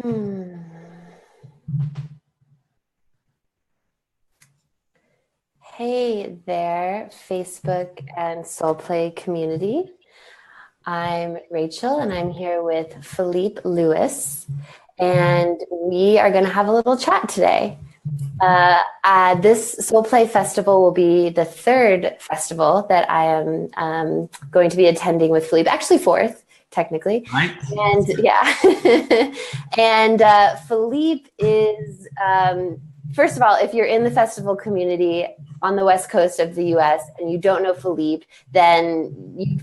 Hmm. Hey there, Facebook and SOULPLAY community. I'm Rachel and I'm here with Philippe Lewis, and we are going to have a little chat today. This SOULPLAY festival will be the third festival that I am going to be attending with Philippe, actually fourth, technically. Right. And yeah, and Philippe is, first of all, if you're in the festival community on the West Coast of the US and you don't know Philippe, then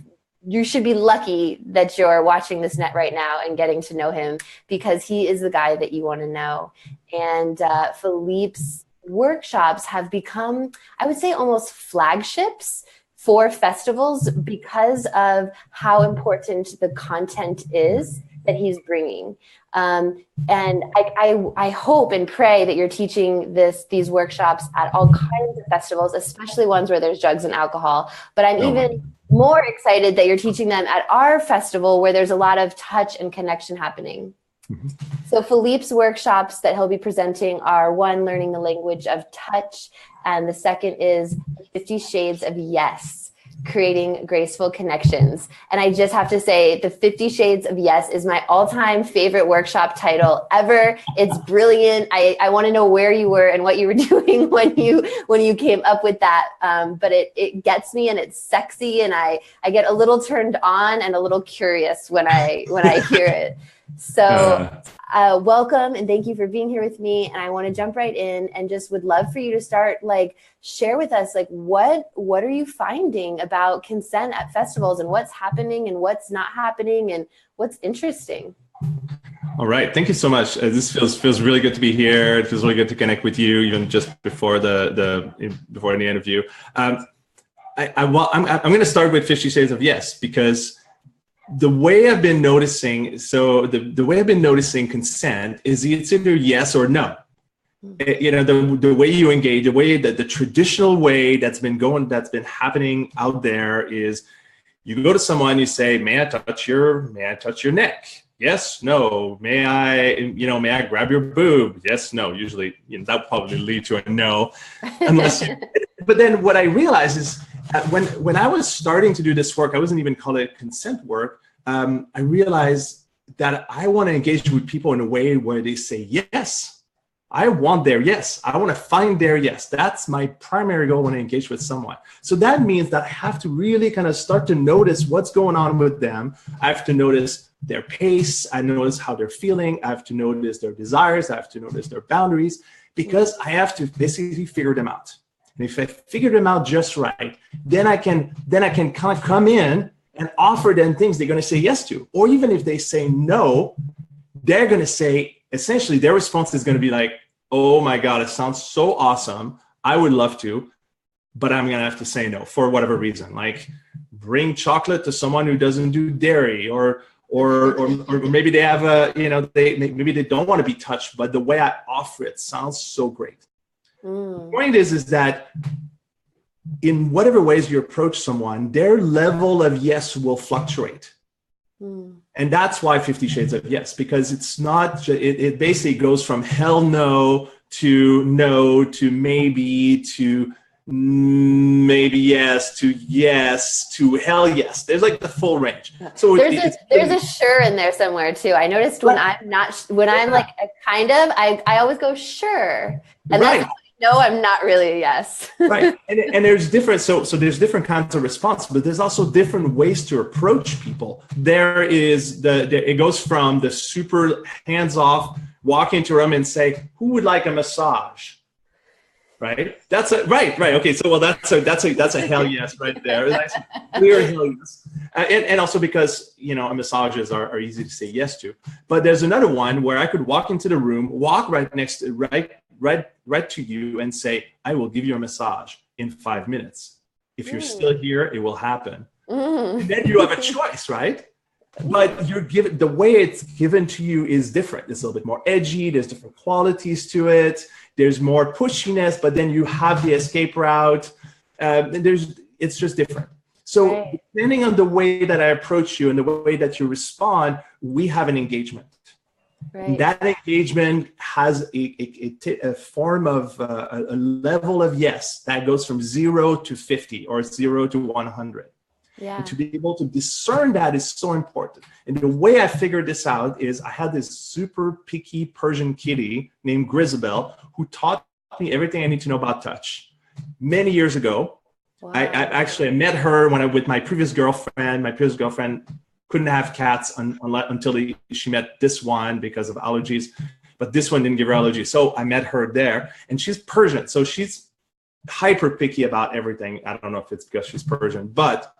you should be lucky that you're watching this net right now and getting to know him, because he is the guy that you want to know. And Philippe's workshops have become, I would say, almost flagships for festivals because of how important the content is that he's bringing. And I hope and pray that you're teaching these workshops at all kinds of festivals, especially ones where there's drugs and alcohol. But I'm even more excited that you're teaching them at our festival where there's a lot of touch and connection happening. Mm-hmm. So Philippe's workshops that he'll be presenting are, one, learning the language of touch, and the second is 50 Shades of Yes, creating graceful connections. And I just have to say, the 50 Shades of Yes is my all-time favorite workshop title ever. It's brilliant. I want to know where you were and what you were doing when you came up with that. But it gets me, and it's sexy, and I get a little turned on and a little curious when I hear it. So welcome, and thank you for being here with me. And I want to jump right in and just would love for you to start, share with us, what are you finding about consent at festivals, and what's happening and what's not happening and what's interesting. All right, thank you so much. This feels really good to be here. It feels really good to connect with you, even just before before the interview. I'm going to start with 50 Shades of Yes, because the way I've been noticing, the way I've been noticing consent is it's either yes or no. The way you engage, the way that the traditional way that's been happening out there is, you go to someone, you say, may I touch your neck? Yes, no. May I grab your boob? Yes, no. Usually, that would probably lead to a no. But then what I realized is, when I was starting to do this work, I wasn't even calling it consent work. I realized that I want to engage with people in a way where they say yes. I want their yes. I want to find their yes. That's my primary goal when I engage with someone. So that means that I have to really kind of start to notice what's going on with them. I have to notice their pace. I notice how they're feeling. I have to notice their desires. I have to notice their boundaries, because I have to basically figure them out. And if I figure them out just right, then I can kind of come in and offer them things they're going to say yes to. Or even if they say no, they're going to say, essentially their response is going to be like, oh my God, it sounds so awesome. I would love to, but I'm going to have to say no for whatever reason. Like, bring chocolate to someone who doesn't do dairy, or maybe they have maybe they don't want to be touched, but the way I offer it sounds so great. The point is that in whatever ways you approach someone, their level of yes will fluctuate. And that's why 50 Shades of Yes, because it's not, it basically goes from hell no to maybe to maybe yes to hell yes. There's the full range. So there's a sure in there somewhere too. I noticed when I'm I always go sure, and right. That's no, I'm not really a yes. Right. And there's different, so there's different kinds of response, but there's also different ways to approach people. There is it goes from the super hands-off, walk into a room and say, who would like a massage? Right? Right. Okay. So that's a hell yes right there. That's a clear hell yes. And also because, massages are easy to say yes to. But there's another one where I could walk into the room, walk right to you and say, I will give you a massage in 5 minutes. If you're still here, it will happen. And then you have a choice, right? But the way it's given to you is different. It's a little bit more edgy. There's different qualities to it. There's more pushiness, but then you have the escape route. It's just different. So depending on the way that I approach you and the way that you respond, we have an engagement. Right. That engagement has a form of a level of yes that goes from 0 to 50 or 0 to 100. Yeah. And to be able to discern that is so important. And the way I figured this out is I had this super picky Persian kitty named Grisabelle who taught me everything I need to know about touch. Many years ago, Wow. I met her when with my previous girlfriend. My previous girlfriend couldn't have cats until she met this one because of allergies, but this one didn't give her allergies. So I met her there, and she's Persian, so she's hyper picky about everything. I don't know if it's because she's Persian, but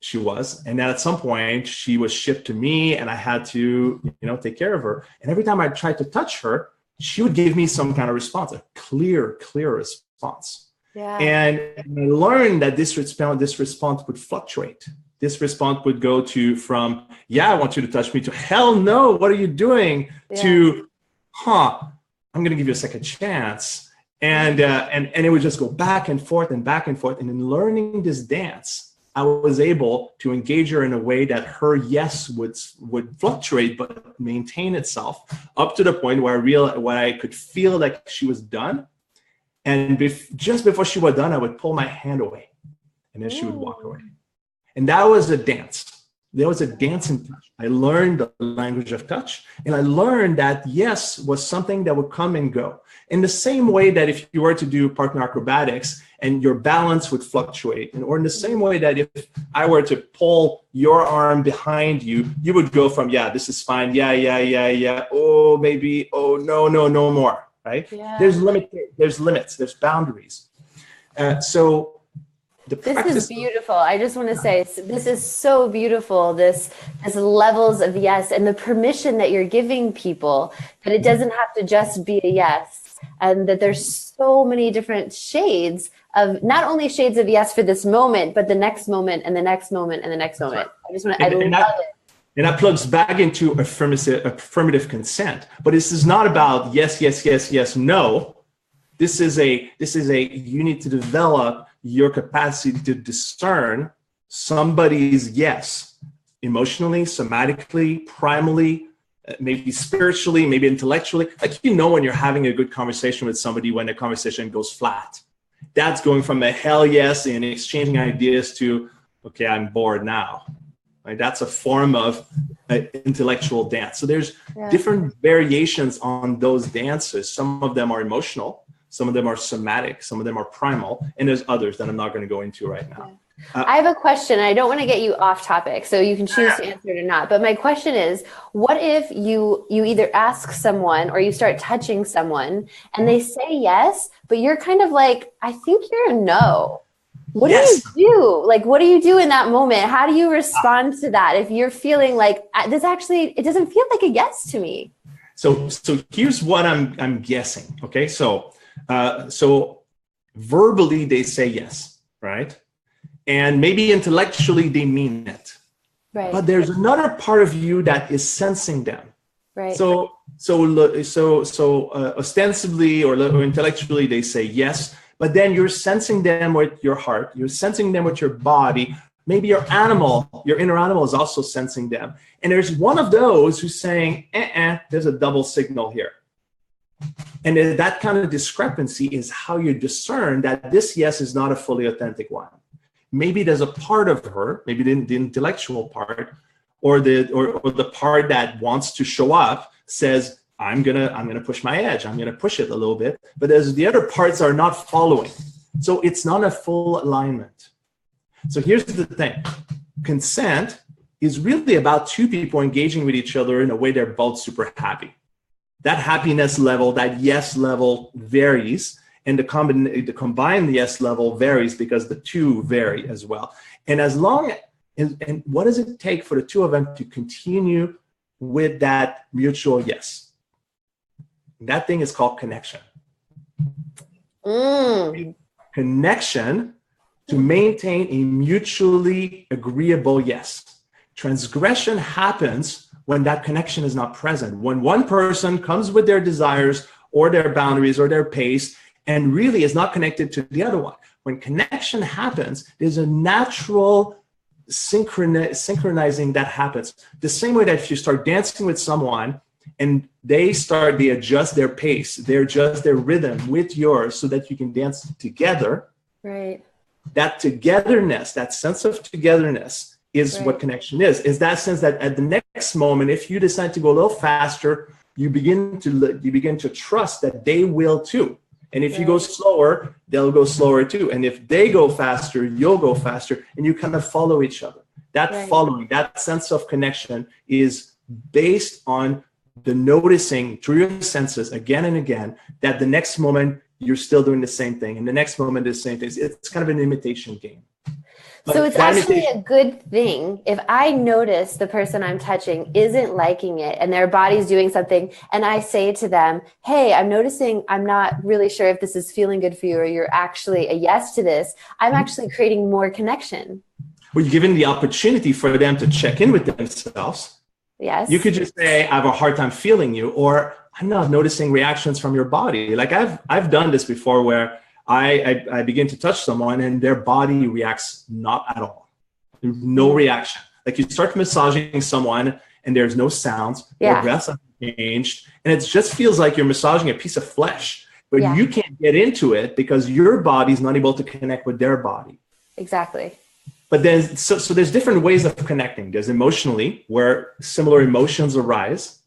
she was. And then at some point, she was shipped to me, and I had to, take care of her. And every time I tried to touch her, she would give me some kind of response, a clear response. Yeah. And I learned that this response would fluctuate. This response would go from, yeah, I want you to touch me, to hell no, what are you doing? Yeah. To, I'm going to give you a second chance. And it would just go back and forth and back and forth. And in learning this dance, I was able to engage her in a way that her yes would fluctuate, but maintain itself up to the point where I could feel like she was done. And just before she was done, I would pull my hand away, and then she would walk away. And that was a dance. There was a dance in touch. I learned the language of touch, and I learned that yes was something that would come and go. In the same way that if you were to do partner acrobatics and your balance would fluctuate, or in the same way that if I were to pull your arm behind you, you would go from, yeah, this is fine, yeah, oh, maybe, oh, no more. Right? Yeah. There's limits, there's boundaries. So this is beautiful. I just want to say, this is so beautiful, this levels of yes, and the permission that you're giving people, that it doesn't have to just be a yes, and that there's so many different shades of, not only shades of yes for this moment, but the next moment and the next moment and the next moment. Right. I love it. And that plugs back into affirmative consent. But this is not about yes, no. This is you need to develop your capacity to discern somebody's yes, emotionally, somatically, primally, maybe spiritually, maybe intellectually. Like, when you're having a good conversation with somebody when the conversation goes flat. That's going from a hell yes and exchanging ideas to, okay, I'm bored now. Right? That's a form of intellectual dance. So there's different variations on those dances. Some of them are emotional, some of them are somatic, some of them are primal, and there's others that I'm not going to go into right now. I have a question. I don't want to get you off topic, so you can choose to answer it or not. But my question is, what if you either ask someone or you start touching someone and they say yes, but you're kind of like, I think you're a no. What do you do? Like, what do you do in that moment? How do you respond to that? If you're feeling like this, actually, it doesn't feel like a yes to me. So here's what I'm guessing. Okay. So verbally they say yes, right? And maybe intellectually they mean it. Right. But there's another part of you that is sensing them. Right. So ostensibly or intellectually they say yes. But then you're sensing them with your heart. You're sensing them with your body. Maybe your inner animal is also sensing them. And there's one of those who's saying, there's a double signal here. And that kind of discrepancy is how you discern that this yes is not a fully authentic one. Maybe there's a part of her, maybe the intellectual part, or the part that wants to show up says, I'm gonna push my edge. I'm gonna push it a little bit, but as the other parts are not following, so it's not a full alignment. So here's the thing: consent is really about two people engaging with each other in a way they're both super happy. That happiness level, that yes level varies, and the combined yes level varies because the two vary as well. And and what does it take for the two of them to continue with that mutual yes? That thing is called connection. Connection to maintain a mutually agreeable yes. Transgression happens when that connection is not present. When one person comes with their desires or their boundaries or their pace and really is not connected to the other one. When connection happens, there's a natural synchronizing that happens. The same way that if you start dancing with someone and they adjust their pace, they adjust their rhythm with yours so that you can dance together. Right. That togetherness, that sense of togetherness is what connection is that sense that at the next moment, if you decide to go a little faster, you begin to trust that they will too. And if you go slower, they'll go slower too. And if they go faster, you'll go faster, and you kind of follow each other. That following, that sense of connection is based on the noticing through your senses again and again that the next moment you're still doing the same thing, and the next moment the same thing. It's kind of an imitation game. So it's actually a good thing if I notice the person I'm touching isn't liking it and their body's doing something, and I say to them, hey, I'm noticing I'm not really sure if this is feeling good for you or you're actually a yes to this. I'm actually creating more connection. Well, you're giving the opportunity for them to check in with themselves. Yes. You could just say, I have a hard time feeling you, or I'm not noticing reactions from your body. Like I've done this before where I begin to touch someone and their body reacts not at all. There's no reaction. Like you start massaging someone and there's no sounds, their breaths have changed, and it just feels like you're massaging a piece of flesh, but you can't get into it because your body's not able to connect with their body. Exactly. But then, so there's different ways of connecting. There's emotionally, where similar emotions arise.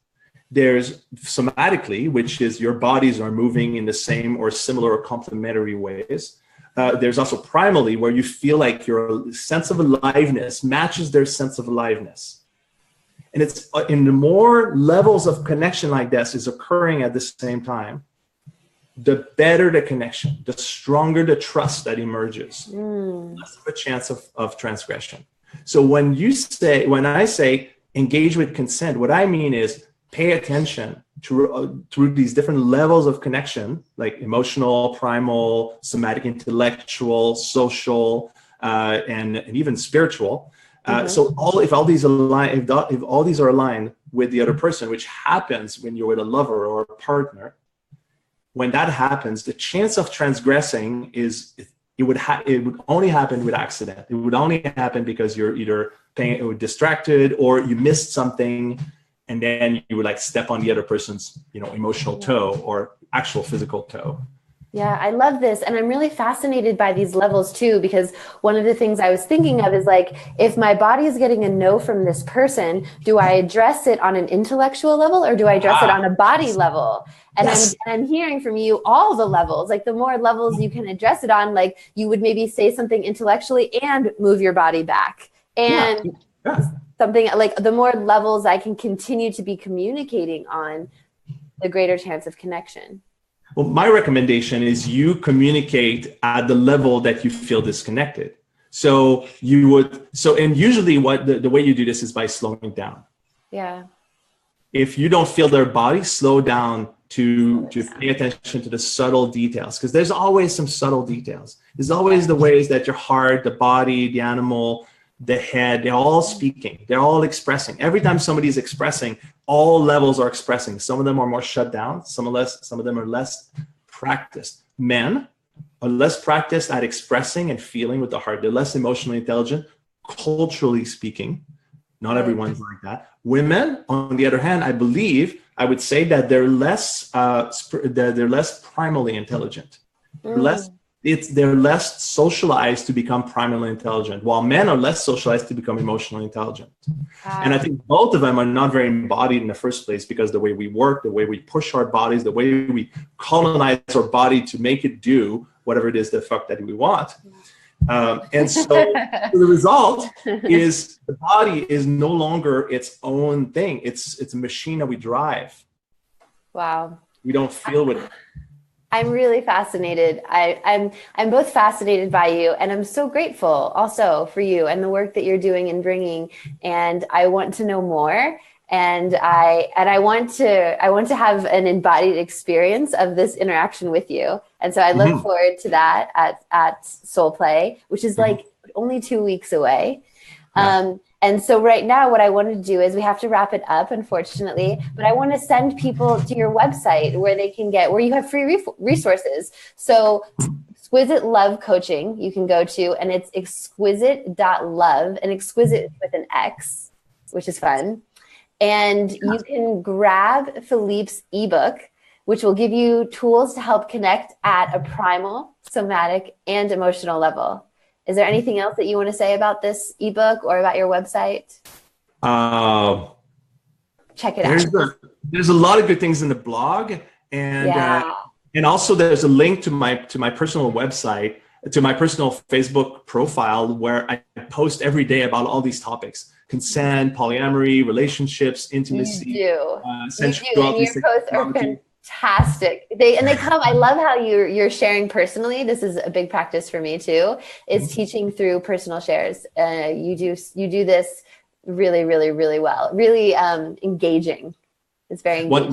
There's somatically, which is your bodies are moving in the same or similar or complementary ways. There's also primally, where you feel like your sense of aliveness matches their sense of aliveness. And it's in the more levels of connection like this is occurring at the same time, the better the connection, the stronger the trust that emerges, less of a chance of transgression. So when I say engage with consent, what I mean is pay attention to these different levels of connection, like emotional, primal, somatic, intellectual, social, and even spiritual. So if all these are aligned with the other person, which happens when you're with a lover or a partner, when that happens, the chance of transgressing it would only happen with accident. It would only happen because you're either distracted or you missed something, and then you would like step on the other person's, emotional toe or actual physical toe. Yeah, I love this. And I'm really fascinated by these levels too, because one of the things I was thinking of is like, if my body is getting a no from this person, do I address it on an intellectual level or do I address it on a body level? And I'm hearing from you all the levels, like the more levels you can address it on, like you would maybe say something intellectually and move your body back. And something like the more levels I can continue to be communicating on, the greater chance of connection. Well, my recommendation is you communicate at the level that you feel disconnected. So and usually the way you do this is by slowing down. Yeah. If you don't feel their body, slow down to pay attention to the subtle details, because there's always some subtle details. There's always the ways that your heart, the body, the animal, the head, they're all speaking, they're all expressing. Every time somebody's expressing, all levels are expressing. Some of them are more shut down, some of them are less practiced. Men are less practiced at expressing and feeling with the heart. They're less emotionally intelligent, culturally speaking. Not everyone's like that. Women, on the other hand, I would say that they're less primally intelligent. They're less socialized to become primarily intelligent, while men are less socialized to become emotionally intelligent. And I think both of them are not very embodied in the first place, because the way we work, the way we push our bodies, the way we colonize our body to make it do whatever it is the fuck that we want. And so the result is the body is no longer its own thing. It's a machine that we drive. Wow. We don't feel with it. I'm really fascinated. I'm both fascinated by you, and I'm so grateful also for you and the work that you're doing and bringing. And I want to know more. And I want to have an embodied experience of this interaction with you. And so I look forward to that at SOULPLAY, which is like only 2 weeks away. And so right now what I want to do is we have to wrap it up, unfortunately, but I want to send people to your website where they can where you have free resources. So Exquisite Love Coaching you can go to, and it's exquisite.love, and exquisite is with an X, which is fun. And you can grab Philippe's ebook, which will give you tools to help connect at a primal, somatic, and emotional level. Is there anything else that you want to say about this ebook or about your website? Check it out. There's a lot of good things in the blog, and also there's a link to my personal website, to my personal Facebook profile, where I post every day about all these topics: consent, polyamory, relationships, intimacy, And sensuality. your posts are fantastic. They come. I love how you're sharing personally. This is a big practice for me too. Is teaching through personal shares. You do this really, really, really well. Really engaging. It's very engaging.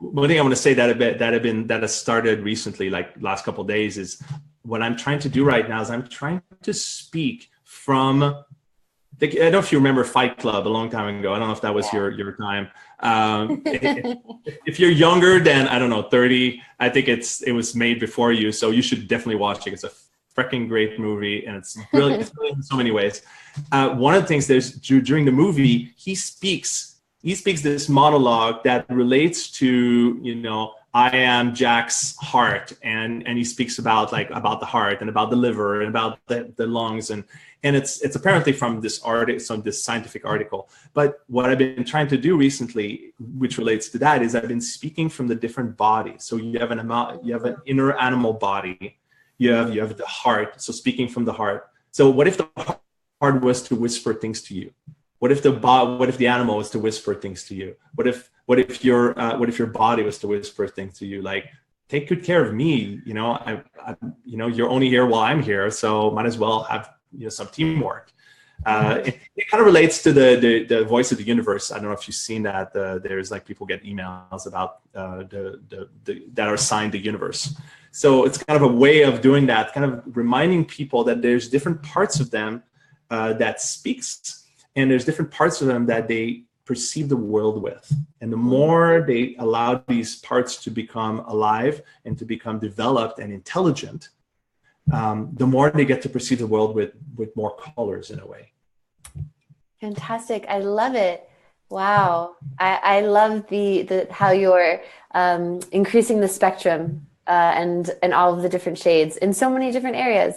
One thing I want to say that has started recently, like last couple of days, is what I'm trying to do right now is I'm trying to speak from. I don't know if you remember Fight Club a long time ago. I don't know if that was your time. If you're younger than, I don't know, 30, I think it was made before you, so you should definitely watch it. It's a freaking great movie, and it's brilliant in so many ways. One of the things during the movie, he speaks this monologue that relates to, I am Jack's heart, and he speaks about the heart and about the liver and about the lungs, and it's apparently from this scientific article. But what I've been trying to do recently, which relates to that, is I've been speaking from the different bodies. So you have an inner animal body, you have the heart. So speaking from the heart. So what if the heart was to whisper things to you? What if the animal was to whisper things to you? What if your body was to whisper things to you, like, take good care of me? You're only here while I'm here, so might as well have some teamwork. It kind of relates to the voice of the universe. I don't know if you've seen that. There's people get emails about that are assigned the universe. So it's kind of a way of doing that, kind of reminding people that there's different parts of them that speaks. And there's different parts of them that they perceive the world with. And the more they allow these parts to become alive and to become developed and intelligent, the more they get to perceive the world with more colors in a way. Fantastic. I love it. Wow. I love how you're increasing the spectrum and all of the different shades in so many different areas.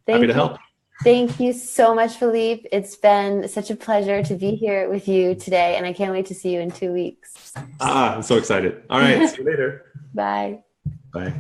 Happy to help. Thank you so much, Philippe. It's been such a pleasure to be here with you today, and I can't wait to see you in 2 weeks. I'm so excited. All right, see you later. Bye. Bye.